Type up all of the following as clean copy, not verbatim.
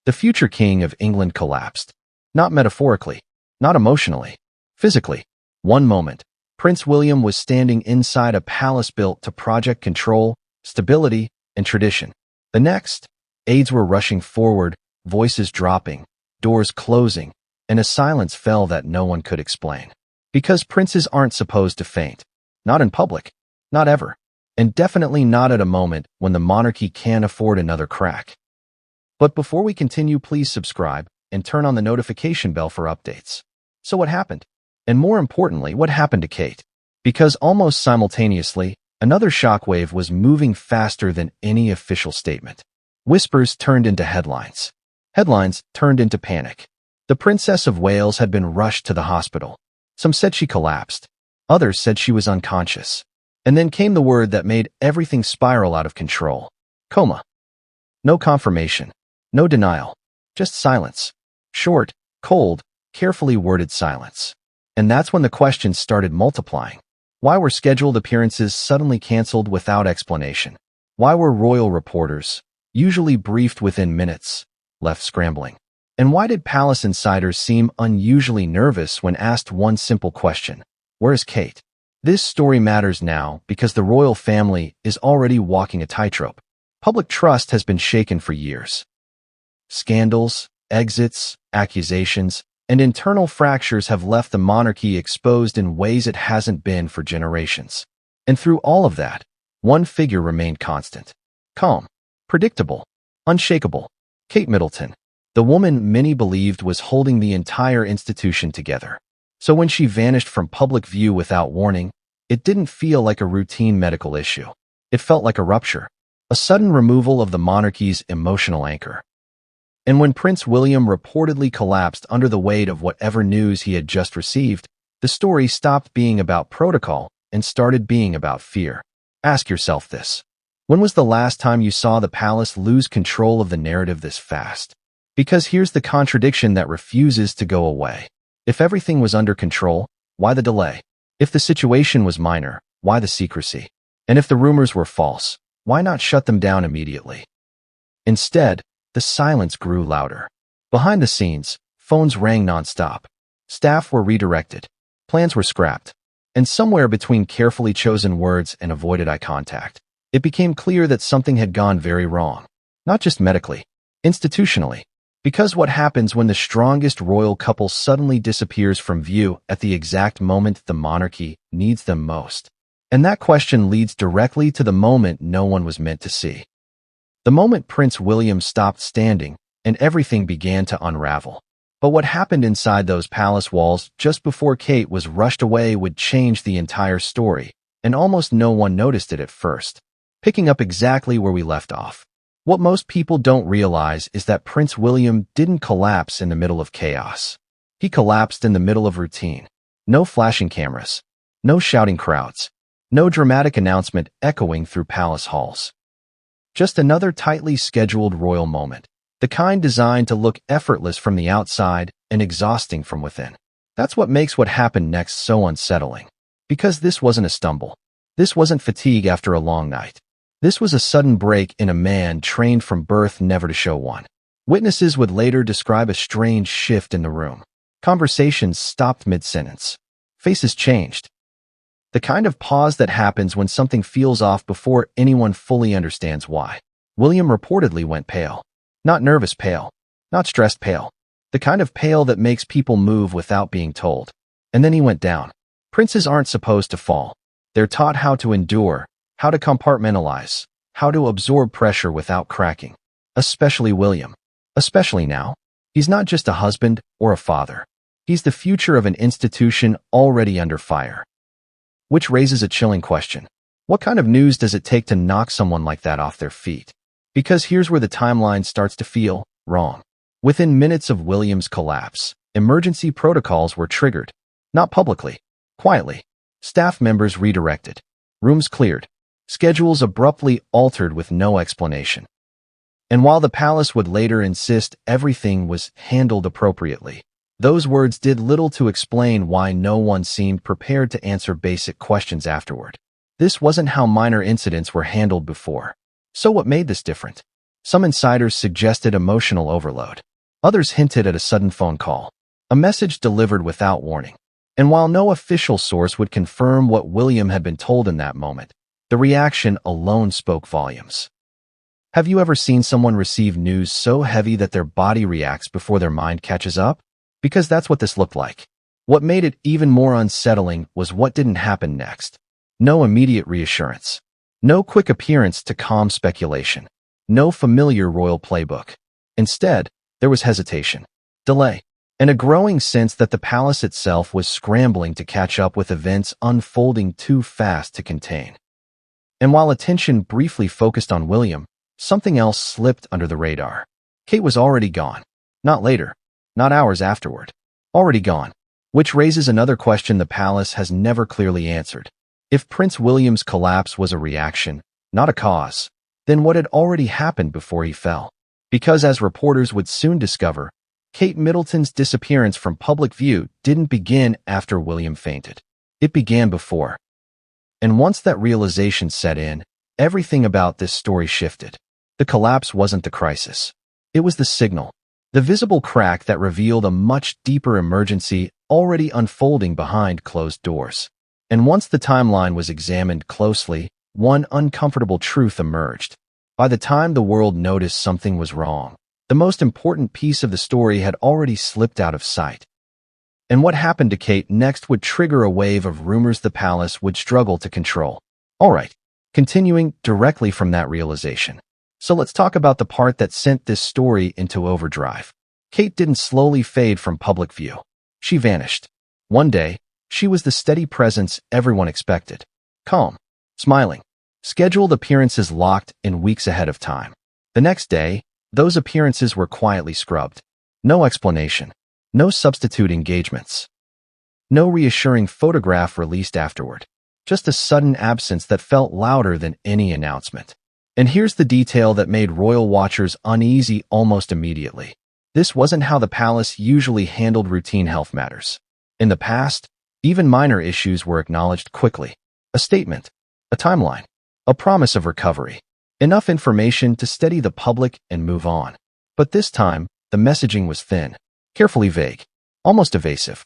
The future king of England collapsed. Not metaphorically, not emotionally, physically. One moment, Prince William was standing inside a palace built to project control, stability, and tradition. The next, aides were rushing forward, voices dropping, doors closing, and a silence fell that no one could explain. Because princes aren't supposed to faint. Not in public. Not ever. And definitely not at a moment when the monarchy can't afford another crack. But before we continue, please subscribe and turn on the notification bell for updates. So what happened? And more importantly, what happened to Kate? Because almost simultaneously, another shockwave was moving faster than any official statement. Whispers turned into headlines. Headlines turned into panic. The Princess of Wales had been rushed to the hospital. Some said she collapsed. Others said she was unconscious. And then came the word that made everything spiral out of control. Coma. No confirmation. No denial. Just silence. Short, cold, carefully worded silence. And that's when the questions started multiplying. Why were scheduled appearances suddenly canceled without explanation? Why were royal reporters, usually briefed within minutes, left scrambling? And why did palace insiders seem unusually nervous when asked one simple question? Where is Kate? This story matters now because the royal family is already walking a tightrope. Public trust has been shaken for years. Scandals, exits, accusations, and internal fractures have left the monarchy exposed in ways it hasn't been for generations. And through all of that, one figure remained constant. Calm, predictable, unshakable. Kate Middleton, the woman many believed was holding the entire institution together. So when she vanished from public view without warning, it didn't feel like a routine medical issue. It felt like a rupture, a sudden removal of the monarchy's emotional anchor. And when Prince William reportedly collapsed under the weight of whatever news he had just received, the story stopped being about protocol and started being about fear. Ask yourself this. When was the last time you saw the palace lose control of the narrative this fast? Because here's the contradiction that refuses to go away. If everything was under control, why the delay? If the situation was minor, why the secrecy? And if the rumors were false, why not shut them down immediately? Instead, the silence grew louder. Behind the scenes, phones rang nonstop. Staff were redirected. Plans were scrapped. And somewhere between carefully chosen words and avoided eye contact, it became clear that something had gone very wrong. Not just medically, institutionally. Because what happens when the strongest royal couple suddenly disappears from view at the exact moment the monarchy needs them most? And that question leads directly to the moment no one was meant to see. The moment Prince William stopped standing and everything began to unravel. But what happened inside those palace walls just before Kate was rushed away would change the entire story, and almost no one noticed it at first. Picking up exactly where we left off. What most people don't realize is that Prince William didn't collapse in the middle of chaos. He collapsed in the middle of routine. No flashing cameras. No shouting crowds. No dramatic announcement echoing through palace halls. Just another tightly scheduled royal moment. The kind designed to look effortless from the outside and exhausting from within. That's what makes what happened next so unsettling. Because this wasn't a stumble. This wasn't fatigue after a long night. This was a sudden break in a man trained from birth never to show one. Witnesses would later describe a strange shift in the room. Conversations stopped mid-sentence. Faces changed. The kind of pause that happens when something feels off before anyone fully understands why. William reportedly went pale. Not nervous pale. Not stressed pale. The kind of pale that makes people move without being told. And then he went down. Princes aren't supposed to fall. They're taught how to endure, how to compartmentalize, how to absorb pressure without cracking. Especially William. Especially now. He's not just a husband or a father. He's the future of an institution already under fire. Which raises a chilling question. What kind of news does it take to knock someone like that off their feet? Because here's where the timeline starts to feel wrong. Within minutes of William's collapse, emergency protocols were triggered. Not publicly. Quietly. Staff members redirected. Rooms cleared. Schedules abruptly altered with no explanation. And while the palace would later insist everything was handled appropriately, those words did little to explain why no one seemed prepared to answer basic questions afterward. This wasn't how minor incidents were handled before. So what made this different? Some insiders suggested emotional overload. Others hinted at a sudden phone call, a message delivered without warning. And while no official source would confirm what William had been told in that moment, the reaction alone spoke volumes. Have you ever seen someone receive news so heavy that their body reacts before their mind catches up? Because that's what this looked like. What made it even more unsettling was what didn't happen next. No immediate reassurance. No quick appearance to calm speculation. No familiar royal playbook. Instead, there was hesitation, delay, and a growing sense that the palace itself was scrambling to catch up with events unfolding too fast to contain. And while attention briefly focused on William, something else slipped under the radar. Kate was already gone. Not later. Not hours afterward. Already gone. Which raises another question the palace has never clearly answered. If Prince William's collapse was a reaction, not a cause, then what had already happened before he fell? Because as reporters would soon discover, Kate Middleton's disappearance from public view didn't begin after William fainted. It began before. And once that realization set in, everything about this story shifted. The collapse wasn't the crisis. It was the signal. The visible crack that revealed a much deeper emergency already unfolding behind closed doors. And once the timeline was examined closely, one uncomfortable truth emerged. By the time the world noticed something was wrong, the most important piece of the story had already slipped out of sight. And what happened to Kate next would trigger a wave of rumors the palace would struggle to control. All right, continuing directly from that realization. So let's talk about the part that sent this story into overdrive. Kate didn't slowly fade from public view. She vanished. One day, she was the steady presence everyone expected. Calm, smiling, scheduled appearances locked in weeks ahead of time. The next day, those appearances were quietly scrubbed. No explanation. No substitute engagements. No reassuring photograph released afterward. Just a sudden absence that felt louder than any announcement. And here's the detail that made royal watchers uneasy almost immediately. This wasn't how the palace usually handled routine health matters. In the past, even minor issues were acknowledged quickly. A statement, a timeline, a promise of recovery. Enough information to steady the public and move on. But this time, the messaging was thin, carefully vague, almost evasive.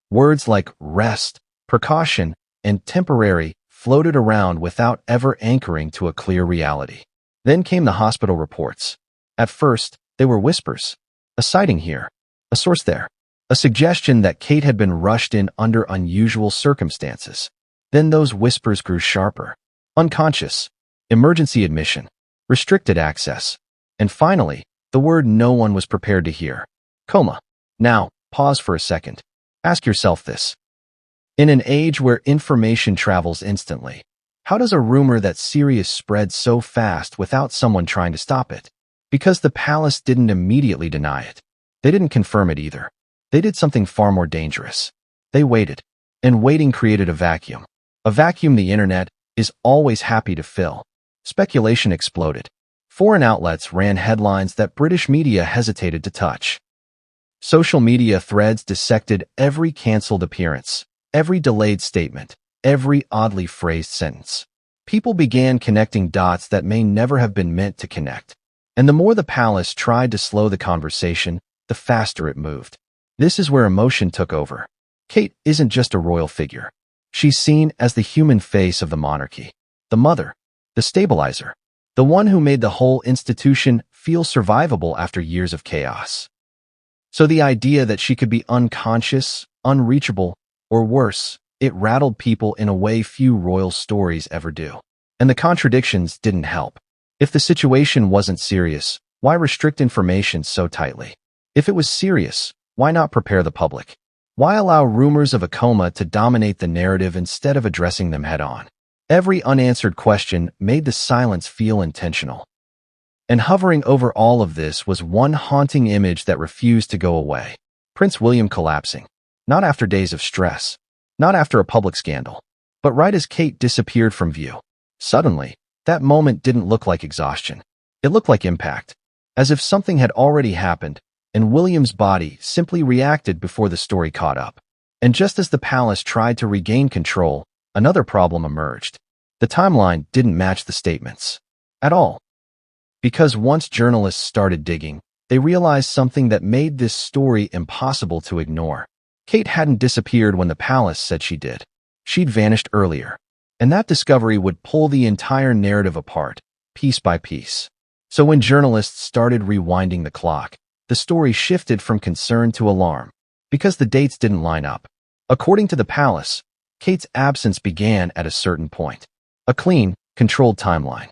Words like rest, precaution, and temporary floated around without ever anchoring to a clear reality. Then came the hospital reports. At first, they were whispers. A sighting here, a source there, a suggestion that Kate had been rushed in under unusual circumstances. Then those whispers grew sharper. Unconscious, emergency admission, restricted access, and finally, the word no one was prepared to hear. Coma. Now, pause for a second. Ask yourself this. In an age where information travels instantly, how does a rumor that's serious spread so fast without someone trying to stop it? Because the palace didn't immediately deny it. They didn't confirm it either. They did something far more dangerous. They waited. And waiting created a vacuum. A vacuum the internet is always happy to fill. Speculation exploded. Foreign outlets ran headlines that British media hesitated to touch. Social media threads dissected every cancelled appearance, every delayed statement, every oddly phrased sentence. People began connecting dots that may never have been meant to connect. And the more the palace tried to slow the conversation, the faster it moved. This is where emotion took over. Kate isn't just a royal figure. She's seen as the human face of the monarchy, the mother, the stabilizer, the one who made the whole institution feel survivable after years of chaos. So the idea that she could be unconscious, unreachable, or worse, it rattled people in a way few royal stories ever do. And the contradictions didn't help. If the situation wasn't serious, why restrict information so tightly? If it was serious, why not prepare the public? Why allow rumors of a coma to dominate the narrative instead of addressing them head-on? Every unanswered question made the silence feel intentional. And hovering over all of this was one haunting image that refused to go away. Prince William collapsing. Not after days of stress. Not after a public scandal. But right as Kate disappeared from view. Suddenly, that moment didn't look like exhaustion. It looked like impact. As if something had already happened, and William's body simply reacted before the story caught up. And just as the palace tried to regain control, another problem emerged. The timeline didn't match the statements. At all. Because once journalists started digging, they realized something that made this story impossible to ignore. Kate hadn't disappeared when the palace said she did. She'd vanished earlier. And that discovery would pull the entire narrative apart, piece by piece. So when journalists started rewinding the clock, the story shifted from concern to alarm, because the dates didn't line up. According to the palace, Kate's absence began at a certain point. A clean, controlled timeline.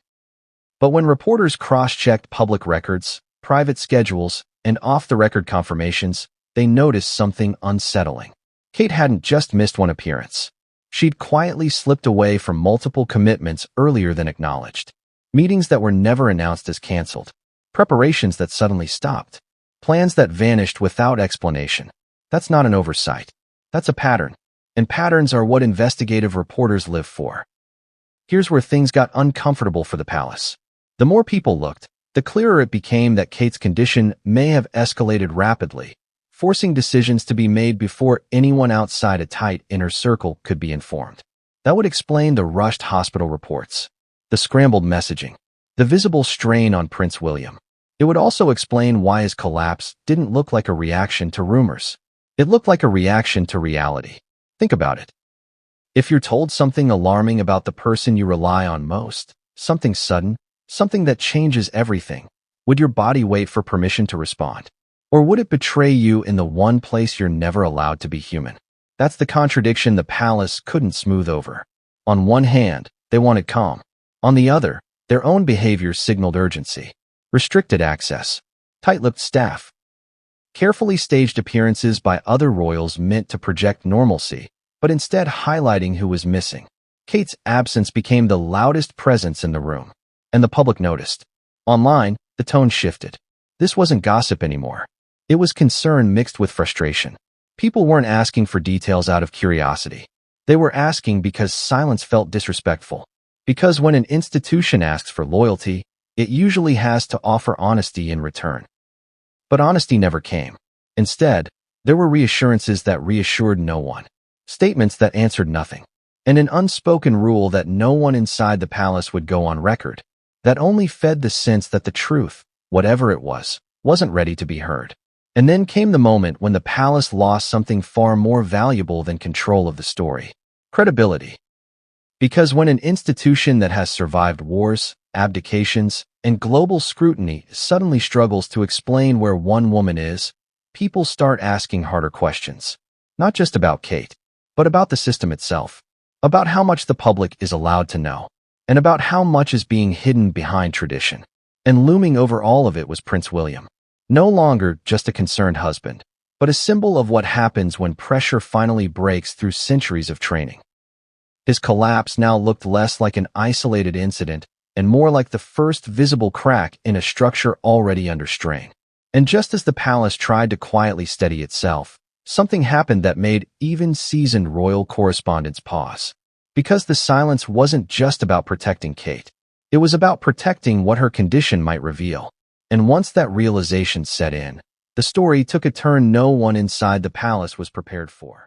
But when reporters cross-checked public records, private schedules, and off-the-record confirmations, they noticed something unsettling. Kate hadn't just missed one appearance. She'd quietly slipped away from multiple commitments earlier than acknowledged. Meetings that were never announced as canceled. Preparations that suddenly stopped. Plans that vanished without explanation. That's not an oversight. That's a pattern. And patterns are what investigative reporters live for. Here's where things got uncomfortable for the palace. The more people looked, the clearer it became that Kate's condition may have escalated rapidly, forcing decisions to be made before anyone outside a tight inner circle could be informed. That would explain the rushed hospital reports, the scrambled messaging, the visible strain on Prince William. It would also explain why his collapse didn't look like a reaction to rumors. It looked like a reaction to reality. Think about it. If you're told something alarming about the person you rely on most, something sudden, something that changes everything, would your body wait for permission to respond? Or would it betray you in the one place you're never allowed to be human? That's the contradiction the palace couldn't smooth over. On one hand, they wanted calm. On the other, their own behavior signaled urgency. Restricted access. Tight-lipped staff. Carefully staged appearances by other royals meant to project normalcy, but instead highlighting who was missing. Kate's absence became the loudest presence in the room. And the public noticed. Online, the tone shifted. This wasn't gossip anymore. It was concern mixed with frustration. People weren't asking for details out of curiosity. They were asking because silence felt disrespectful. Because when an institution asks for loyalty, it usually has to offer honesty in return. But honesty never came. Instead, there were reassurances that reassured no one. Statements that answered nothing. And an unspoken rule that no one inside the palace would go on record. That only fed the sense that the truth, whatever it was, wasn't ready to be heard. And then came the moment when the palace lost something far more valuable than control of the story. Credibility. Because when an institution that has survived wars, abdications, and global scrutiny suddenly struggles to explain where one woman is, people start asking harder questions. Not just about Kate, but about the system itself. About how much the public is allowed to know. And about how much is being hidden behind tradition. And looming over all of it was Prince William. No longer just a concerned husband, but a symbol of what happens when pressure finally breaks through centuries of training. His collapse now looked less like an isolated incident and more like the first visible crack in a structure already under strain. And just as the palace tried to quietly steady itself, something happened that made even seasoned royal correspondents pause. Because the silence wasn't just about protecting Kate. It was about protecting what her condition might reveal. And once that realization set in, the story took a turn no one inside the palace was prepared for.